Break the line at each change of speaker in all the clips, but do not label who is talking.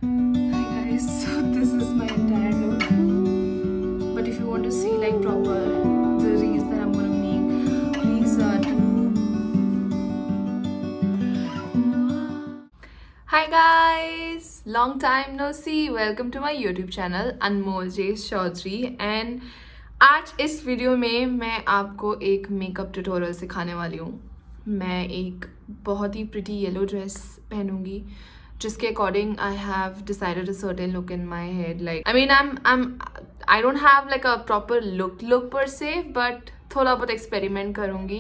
Hi guys, so this is my entire look. But if you want to see like proper the reels that I'm gonna make, please do. Hi guys, long time no see. Welcome to my YouTube channel Anmol Chaudhary. And आज इस video में मैं आपको एक makeup tutorial सिखाने वाली हूँ. मैं एक बहुत ही प्रिटी येलो ड्रेस पहनूंगी जिसके according I have decided a certain look in my head. Like I don't have like a proper look पर से, बट थोड़ा बहुत एक्सपेरिमेंट करूँगी.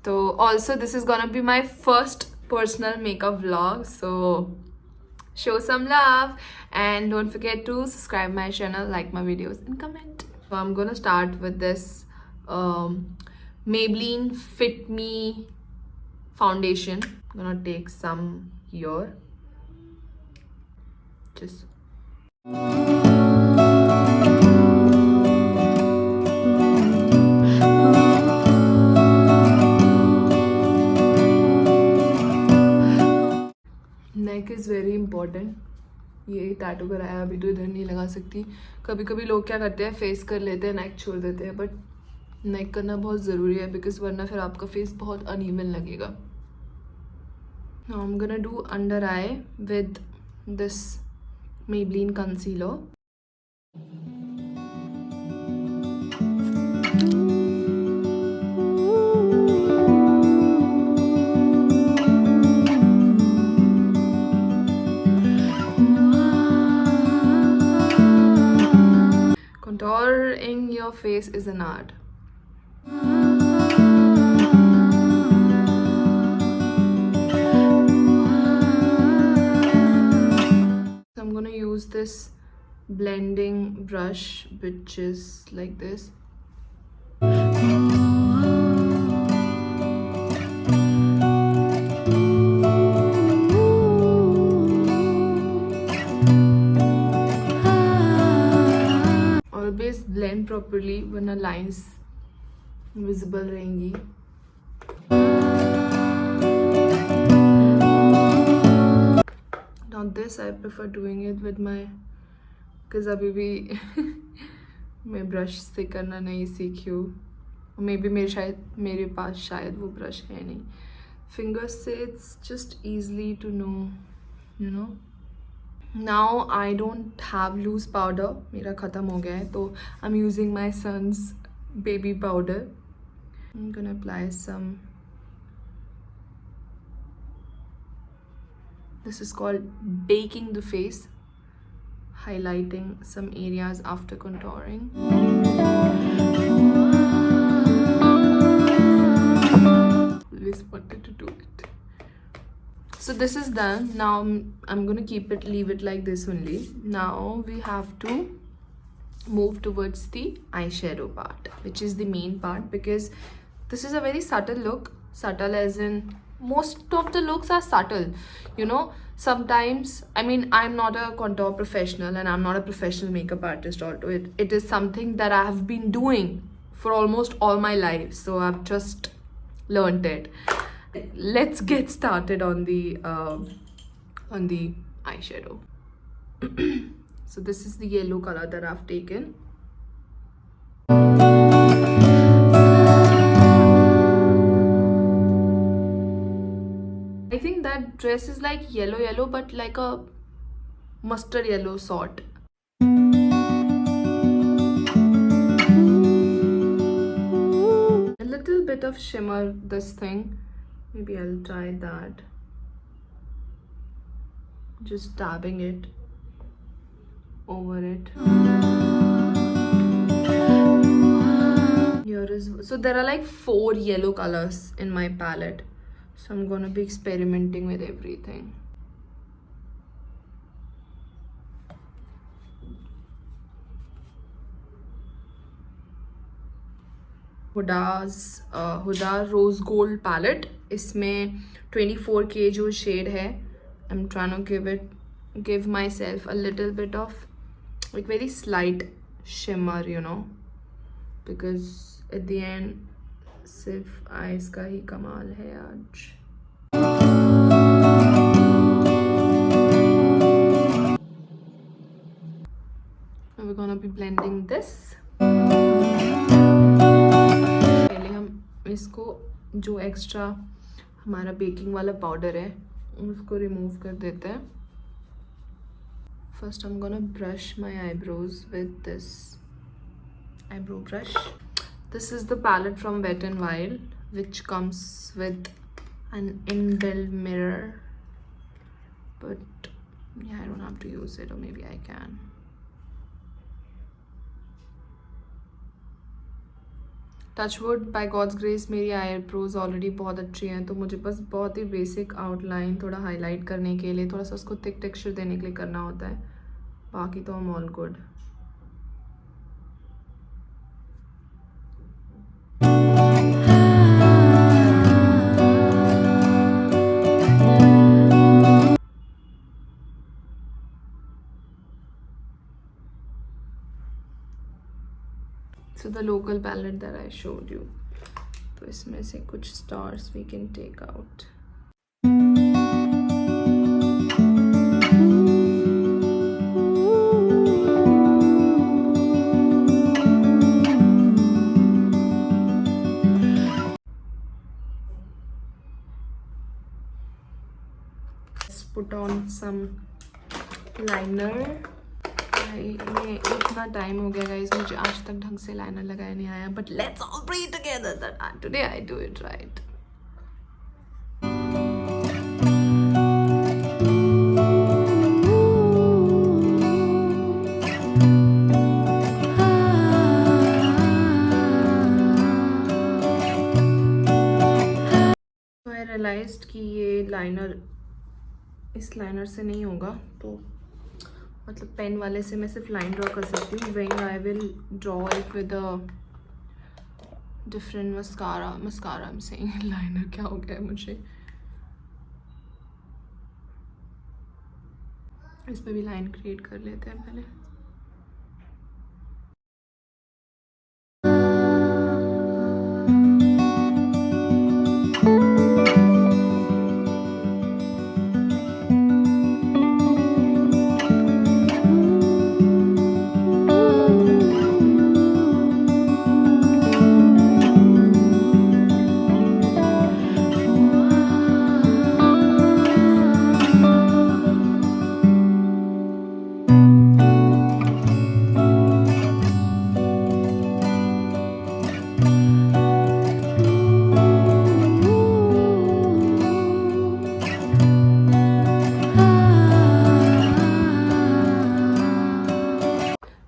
तो also this is gonna be my first personal makeup vlog, so show some love and don't forget to subscribe my channel, like my videos and comment. So I'm gonna start with this Maybelline Fit Me foundation. I'm gonna take some here, just neck is very important. ये tattoo कराया अभी तो इधर नहीं लगा सकती. कभी कभी लोग क्या करते हैं, फेस कर लेते हैं, नेक छोड़ देते हैं, बट नेक करना बहुत ज़रूरी है बिकॉज वरना फिर आपका फेस बहुत अनइवन लगेगा. Now I am gonna do under I with this Maybelline concealer. Contouring your face is an art. So I'm gonna use this blending brush, which is like this. Always blend properly वरना lines visible रहेंगी. Now this I prefer doing it with my, because अभी भी मैं brush से करना नहीं सीखी हूँ. मे बी मेरे पास शायद वो ब्रश है नहीं. फिंगर्स से it's just easily to know, you know. Now I don't have loose powder, मेरा ख़त्म हो गया है, तो I'm using my son's baby powder. I'm gonna apply some. This is called baking the face, highlighting some areas after contouring. Always wanted to do it. So this is done. Now I'm gonna leave it like this only. Now we have to move towards the eyeshadow part, which is the main part, because this is a very subtle look. Subtle as in most of the looks are subtle, you know. Sometimes, I mean, I'm not a contour professional and I'm not a professional makeup artist also. It is something that I have been doing for almost all my life, so I've just learned it. Let's get started on the eyeshadow. So this is the yellow color that I've taken. I think that dress is like yellow, but like a mustard yellow sort. A little bit of shimmer, this thing. Maybe I'll try that. Just dabbing it over it. Here is, so there are like 4 yellow colors in my palette. So I'm gonna be experimenting with everything. Huda Rose Gold palette. इसमें 24K जो shade है. I'm trying to give myself a little bit of like very slight shimmer, you know, because at the end सिर्फ eyes का ही कमाल है आज. we're gonna be blending this. पहले हम इसको जो एक्स्ट्रा हमारा बेकिंग वाला पाउडर है उसको रिमूव कर देते हैं. First I'm gonna brush my eyebrows with this eyebrow brush. This is the palette from Wet n Wild, which comes with an inbuilt mirror, but yeah, I don't have to use it, or maybe I can. Touchwood, by God's grace मेरी eyebrows already बहुत अच्छी हैं, तो मुझे बस बहुत ही basic outline थोड़ा highlight करने के लिए, थोड़ा सा उसको थिक टेक्सचर देने के लिए करना होता है. बाकी तो I'm all good. So the local palette that I showed you, तो इसमें से कुछ stars we can take out. Let's put on some liner. मैं इतना टाइम हो गया गाइस, मुझे आज तक ढंग से लाइनर लगाया नहीं आया, but let's all pray together that today I do it right. I realised कि ये लाइनर इस लाइनर से नहीं होगा, तो मतलब पेन वाले से मैं सिर्फ लाइन ड्रॉ कर सकती हूँ. When I will draw it with a different mascara I am saying liner, क्या हो गया है मुझे. इस पे भी लाइन क्रिएट कर लेते हैं पहले.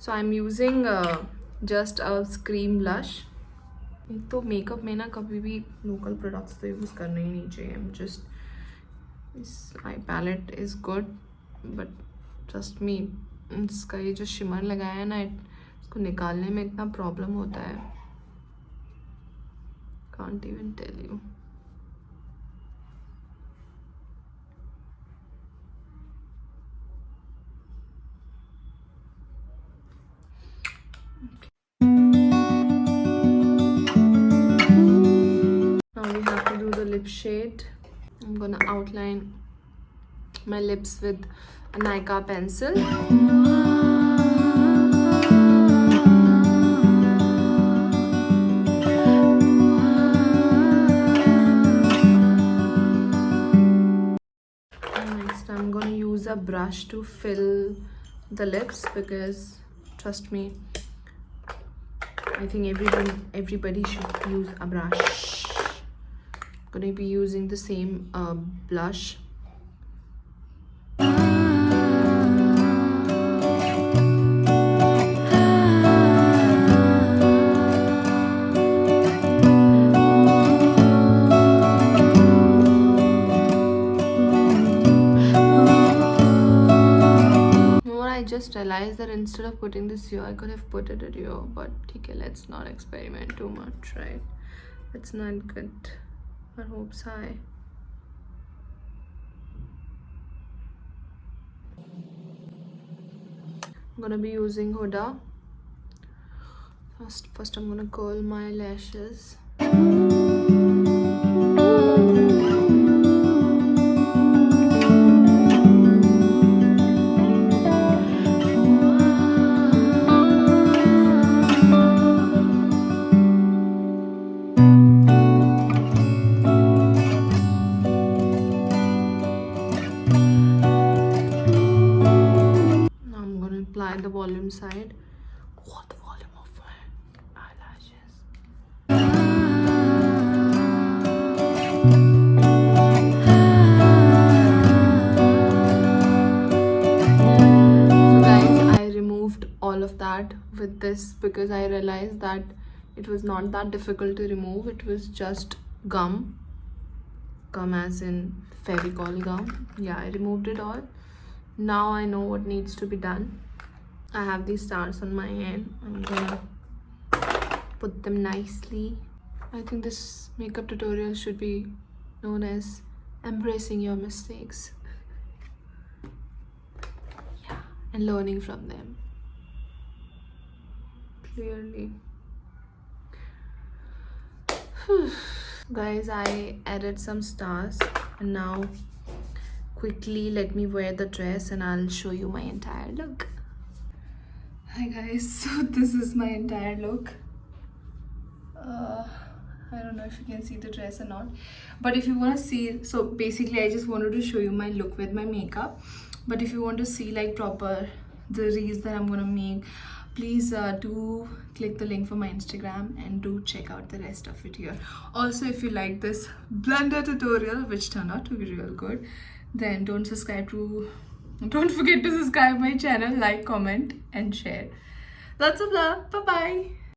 So I am using just a cream blush. एक तो मेकअप में ना कभी भी लोकल प्रोडक्ट्स तो यूज़ करने ही नहीं चाहिए. Just this eye palette is good, but trust me इसका ये जो शिमर लगाया है ना, इसको निकालने में इतना प्रॉब्लम होता है, can't even tell you. Lip shade. I'm gonna outline my lips with a Nykaa pencil. Next I'm gonna use a brush to fill the lips, because trust me, I think everybody should use a brush. Gonna be using the same blush. I just realized that instead of putting this here, I could have put it here, but okay, let's not experiment too much, right? It's not good. Our hopes high. I'm gonna be using Huda. First I'm gonna curl my lashes. apply the volume side. What the volume of my eyelashes. So guys, I removed all of that with this because I realized that it was not that difficult to remove. It was just gum as in Fevicol gum. Yeah, I removed it all. Now I know what needs to be done. I have these stars on my hand. I'm gonna put them nicely. I think this makeup tutorial should be known as embracing your mistakes. Yeah, and learning from them. Clearly. Guys, I added some stars and now quickly let me wear the dress and I'll show you my entire look. Hi guys, so this is my entire look. I don't know if you can see the dress or not, but if you want to see, so basically I just wanted to show you my look with my makeup, but if you want to see like proper the reels that I'm gonna make, please do click the link for my Instagram and do check out the rest of it here. Also, if you like this blender tutorial, which turned out to be real good, then don't forget to subscribe my channel, like, comment and share. Lots of love. Bye bye.